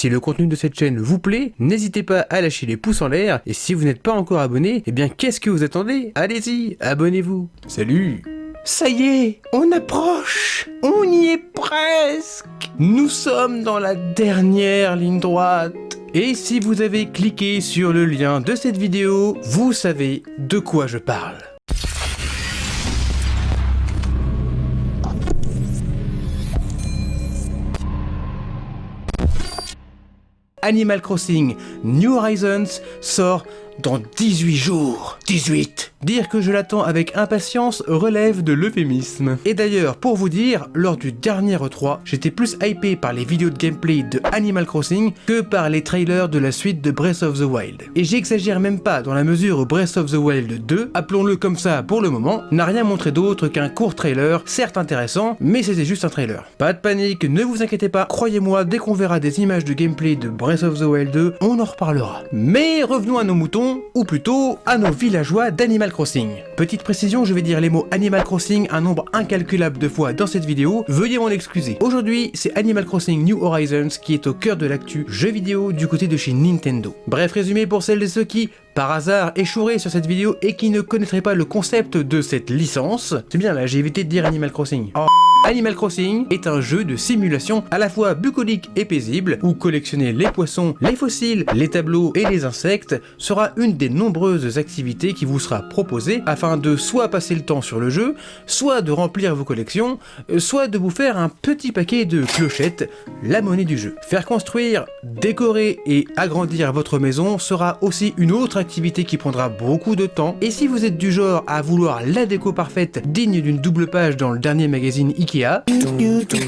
Si le contenu de cette chaîne vous plaît, n'hésitez pas à lâcher les pouces en l'air, et si vous n'êtes pas encore abonné, eh bien qu'est-ce que vous attendez? Allez-y, abonnez-vous. Salut! Ça y est, on approche! On y est presque! Nous sommes dans la dernière ligne droite. Et si vous avez cliqué sur le lien de cette vidéo, vous savez de quoi je parle. Animal Crossing New Horizons sort dans 18 jours. 18! Dire que je l'attends avec impatience relève de l'euphémisme. Et d'ailleurs, pour vous dire, lors du dernier E3, j'étais plus hypé par les vidéos de gameplay de Animal Crossing que par les trailers de la suite de Breath of the Wild. Et j'exagère même pas dans la mesure où Breath of the Wild 2, appelons-le comme ça pour le moment, n'a rien montré d'autre qu'un court trailer, certes intéressant, mais c'était juste un trailer. Pas de panique, ne vous inquiétez pas, croyez-moi, dès qu'on verra des images de gameplay de Breath of the Wild 2, on en reparlera. Mais revenons à nos moutons, ou plutôt à nos villageois d'Animal Crossing. Petite précision, je vais dire les mots Animal Crossing un nombre incalculable de fois dans cette vidéo, veuillez m'en excuser. Aujourd'hui, c'est Animal Crossing New Horizons qui est au cœur de l'actu jeux vidéo du côté de chez Nintendo. Bref résumé pour celles et ceux qui, par hasard, échoueraient sur cette vidéo et qui ne connaîtraient pas le concept de cette licence. C'est bien là, j'ai évité de dire Animal Crossing. Oh. Animal Crossing est un jeu de simulation à la fois bucolique et paisible, où collectionner les poissons, les fossiles, les tableaux et les insectes sera une des nombreuses activités qui vous sera proposée afin de soit passer le temps sur le jeu, soit de remplir vos collections, soit de vous faire un petit paquet de clochettes, la monnaie du jeu. Faire construire, décorer et agrandir votre maison sera aussi une autre activité qui prendra beaucoup de temps, et si vous êtes du genre à vouloir la déco parfaite digne d'une double page dans le dernier magazine Ikea,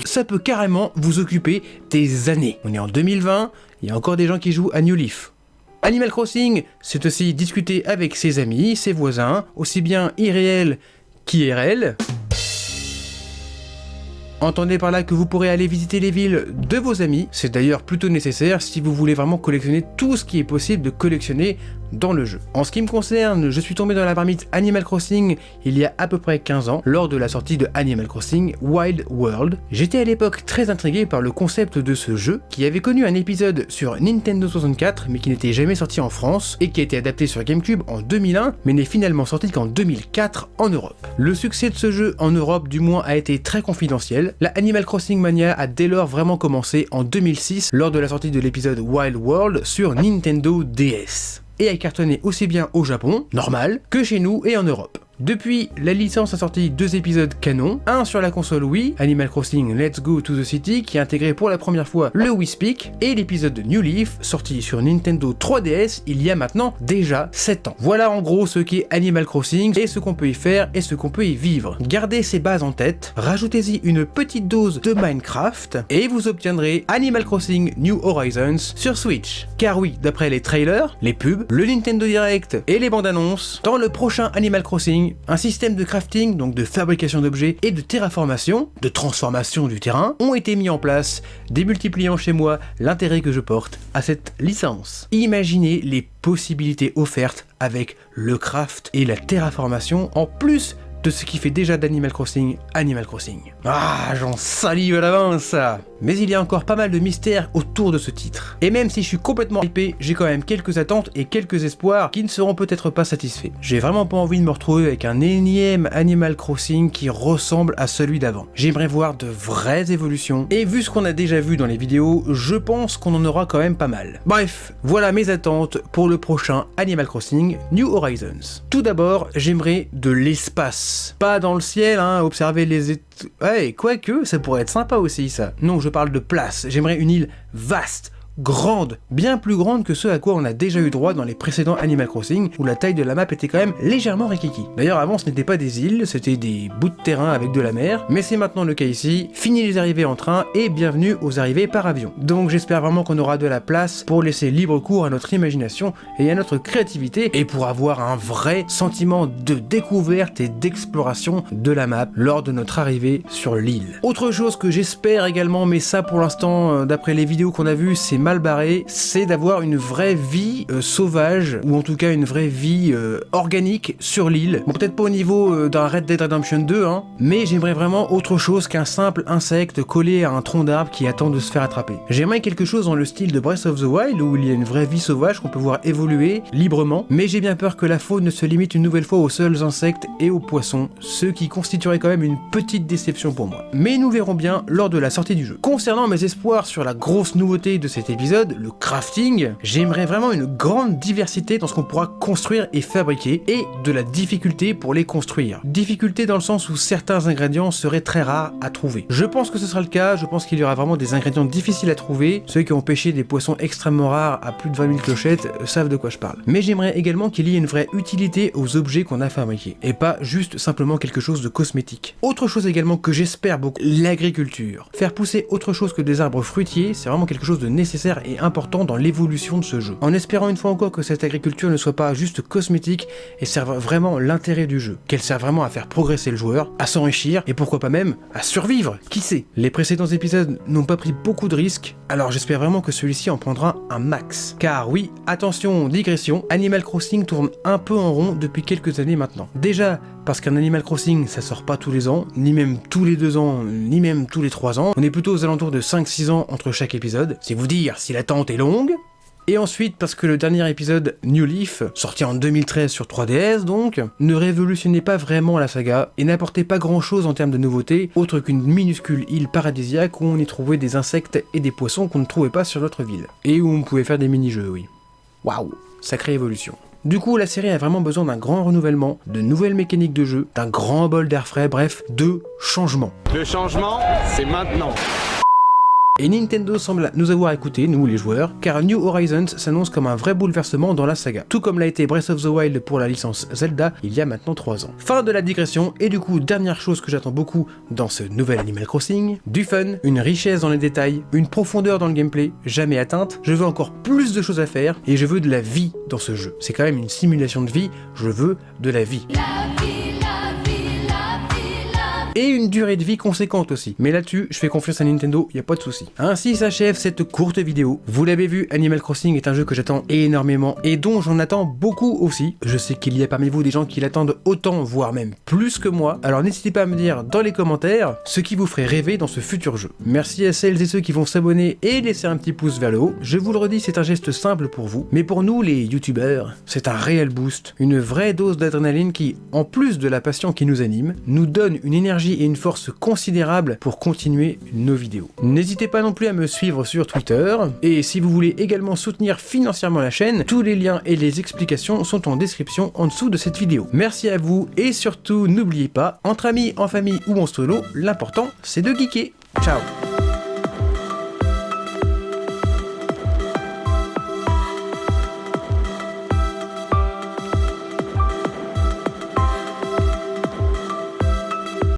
ça peut carrément vous occuper des années. On est en 2020, il y a encore des gens qui jouent à New Leaf. Animal Crossing, c'est aussi discuter avec ses amis, ses voisins, aussi bien irréels qu'IRL. Entendez par là que vous pourrez aller visiter les villes de vos amis, c'est d'ailleurs plutôt nécessaire si vous voulez vraiment collectionner tout ce qui est possible de collectionner dans le jeu. En ce qui me concerne, je suis tombé dans la marmite Animal Crossing il y a à peu près 15 ans, lors de la sortie de Animal Crossing Wild World. J'étais à l'époque très intrigué par le concept de ce jeu, qui avait connu un épisode sur Nintendo 64, mais qui n'était jamais sorti en France, et qui a été adapté sur GameCube en 2001, mais n'est finalement sorti qu'en 2004 en Europe. Le succès de ce jeu en Europe, du moins, a été très confidentiel. La Animal Crossing Mania a dès lors vraiment commencé en 2006, lors de la sortie de l'épisode Wild World sur Nintendo DS. Et a cartonné aussi bien au Japon, normal, que chez nous et en Europe. Depuis, la licence a sorti 2 épisodes canon, un sur la console Wii, Animal Crossing Let's Go to the City, qui a intégré pour la première fois le Wii Speak, et l'épisode de New Leaf, sorti sur Nintendo 3DS il y a maintenant déjà 7 ans. Voilà en gros ce qu'est Animal Crossing, et ce qu'on peut y faire, et ce qu'on peut y vivre. Gardez ces bases en tête, rajoutez-y une petite dose de Minecraft, et vous obtiendrez Animal Crossing New Horizons sur Switch. Car oui, d'après les trailers, les pubs, le Nintendo Direct et les bandes annonces, dans le prochain Animal Crossing, un système de crafting, donc de fabrication d'objets, et de terraformation, de transformation du terrain, ont été mis en place, démultipliant chez moi l'intérêt que je porte à cette licence. Imaginez les possibilités offertes avec le craft et la terraformation, en plus de ce qui fait déjà d'Animal Crossing Animal Crossing. Ah, j'en salive à l'avance. Mais il y a encore pas mal de mystères autour de ce titre. Et même si je suis complètement hypé, j'ai quand même quelques attentes et quelques espoirs qui ne seront peut-être pas satisfaits. J'ai vraiment pas envie de me retrouver avec un énième Animal Crossing qui ressemble à celui d'avant. J'aimerais voir de vraies évolutions, et vu ce qu'on a déjà vu dans les vidéos, je pense qu'on en aura quand même pas mal. Bref, voilà mes attentes pour le prochain Animal Crossing New Horizons. Tout d'abord, j'aimerais de l'espace. Pas dans le ciel, hein, observer les ouais, quoique, ça pourrait être sympa aussi ça. Non, je parle de place. J'aimerais une île vaste, grande, bien plus grande que ce à quoi on a déjà eu droit dans les précédents Animal Crossing, où la taille de la map était quand même légèrement rikiki. D'ailleurs avant ce n'était pas des îles, c'était des bouts de terrain avec de la mer, mais c'est maintenant le cas ici. Fini les arrivées en train et bienvenue aux arrivées par avion. Donc j'espère vraiment qu'on aura de la place pour laisser libre cours à notre imagination et à notre créativité, et pour avoir un vrai sentiment de découverte et d'exploration de la map lors de notre arrivée sur l'île. Autre chose que j'espère également, mais ça pour l'instant d'après les vidéos qu'on a vues, c'est mal barré, c'est d'avoir une vraie vie sauvage, ou en tout cas une vraie vie organique sur l'île. Bon, peut-être pas au niveau d'un Red Dead Redemption 2, hein, mais j'aimerais vraiment autre chose qu'un simple insecte collé à un tronc d'arbre qui attend de se faire attraper. J'aimerais quelque chose dans le style de Breath of the Wild, où il y a une vraie vie sauvage qu'on peut voir évoluer librement, mais j'ai bien peur que la faune ne se limite une nouvelle fois aux seuls insectes et aux poissons, ce qui constituerait quand même une petite déception pour moi. Mais nous verrons bien lors de la sortie du jeu. Concernant mes espoirs sur la grosse nouveauté de cet épisode, le crafting, j'aimerais vraiment une grande diversité dans ce qu'on pourra construire et fabriquer, et de la difficulté pour les construire. Difficulté dans le sens où certains ingrédients seraient très rares à trouver. Je pense que ce sera le cas, je pense qu'il y aura vraiment des ingrédients difficiles à trouver. Ceux qui ont pêché des poissons extrêmement rares à plus de 20 000 clochettes savent de quoi je parle. Mais j'aimerais également qu'il y ait une vraie utilité aux objets qu'on a fabriqués, et pas juste simplement quelque chose de cosmétique. Autre chose également que j'espère beaucoup, l'agriculture. Faire pousser autre chose que des arbres fruitiers, c'est vraiment quelque chose de nécessaire et important dans l'évolution de ce jeu. En espérant une fois encore que cette agriculture ne soit pas juste cosmétique et serve vraiment l'intérêt du jeu, qu'elle serve vraiment à faire progresser le joueur, à s'enrichir et pourquoi pas même à survivre, qui sait. Les précédents épisodes n'ont pas pris beaucoup de risques, alors j'espère vraiment que celui-ci en prendra un max. Car oui, attention, digression, Animal Crossing tourne un peu en rond depuis quelques années maintenant. Déjà, parce qu'un Animal Crossing ça sort pas tous les ans, ni même tous les 2 ans, ni même tous les 3 ans, on est plutôt aux alentours de 5-6 ans entre chaque épisode, c'est vous dire si l'attente est longue. Et ensuite parce que le dernier épisode, New Leaf, sorti en 2013 sur 3DS donc, ne révolutionnait pas vraiment la saga et n'apportait pas grand chose en termes de nouveautés, autre qu'une minuscule île paradisiaque où on y trouvait des insectes et des poissons qu'on ne trouvait pas sur notre ville. Et où on pouvait faire des mini-jeux, oui. Waouh, sacrée évolution. Du coup, la série a vraiment besoin d'un grand renouvellement, de nouvelles mécaniques de jeu, d'un grand bol d'air frais, bref, de changements. Le changement, c'est maintenant. Et Nintendo semble nous avoir écoutés, nous les joueurs, car New Horizons s'annonce comme un vrai bouleversement dans la saga, tout comme l'a été Breath of the Wild pour la licence Zelda il y a maintenant 3 ans. Fin de la digression, et du coup, dernière chose que j'attends beaucoup dans ce nouvel Animal Crossing, du fun, une richesse dans les détails, une profondeur dans le gameplay, jamais atteinte, je veux encore plus de choses à faire, et je veux de la vie dans ce jeu. C'est quand même une simulation de vie, je veux de la vie. Et une durée de vie conséquente aussi. Mais là-dessus, je fais confiance à Nintendo, y a pas de souci. Ainsi s'achève cette courte vidéo. Vous l'avez vu, Animal Crossing est un jeu que j'attends énormément et dont j'en attends beaucoup aussi. Je sais qu'il y a parmi vous des gens qui l'attendent autant, voire même plus que moi. Alors n'hésitez pas à me dire dans les commentaires ce qui vous ferait rêver dans ce futur jeu. Merci à celles et ceux qui vont s'abonner et laisser un petit pouce vers le haut. Je vous le redis, c'est un geste simple pour vous. Mais pour nous, les youtubeurs, c'est un réel boost. Une vraie dose d'adrénaline qui, en plus de la passion qui nous anime, nous donne une énergie et une force considérable pour continuer nos vidéos. N'hésitez pas non plus à me suivre sur Twitter, et si vous voulez également soutenir financièrement la chaîne, tous les liens et les explications sont en description en dessous de cette vidéo. Merci à vous, et surtout n'oubliez pas, entre amis, en famille ou en solo, l'important c'est de geeker. Ciao.